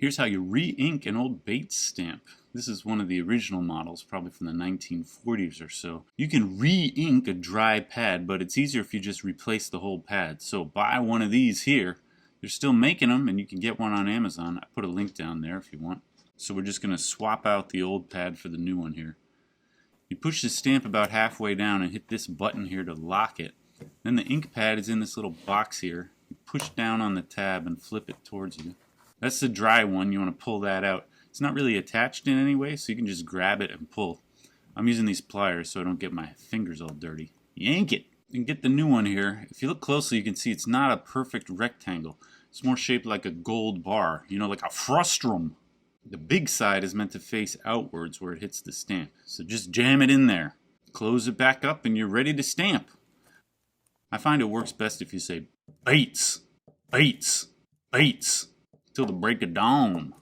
Here's how you re-ink an old Bates stamp. This is one of the original models, probably from the 1940s or so. You can re-ink a dry pad, but it's easier if you just replace the whole pad. So buy one of these here. They're still making them, and you can get one on Amazon. I put a link down there if you want. So we're just going to swap out the old pad for the new one here. You push the stamp about halfway down and hit this button here to lock it. Then the ink pad is in this little box here. You push down on the tab and flip it towards you. That's the dry one. You want to pull that out. It's not really attached in any way, so you can just grab it and pull. I'm using these pliers so I don't get my fingers all dirty. Yank it! And get the new one here. If you look closely, you can see it's not a perfect rectangle. It's more shaped like a gold bar, you know, like a frustrum. The big side is meant to face outwards where it hits the stamp. So just jam it in there. Close it back up and you're ready to stamp. I find it works best if you say Bates, Bates, Bates till the break of dawn.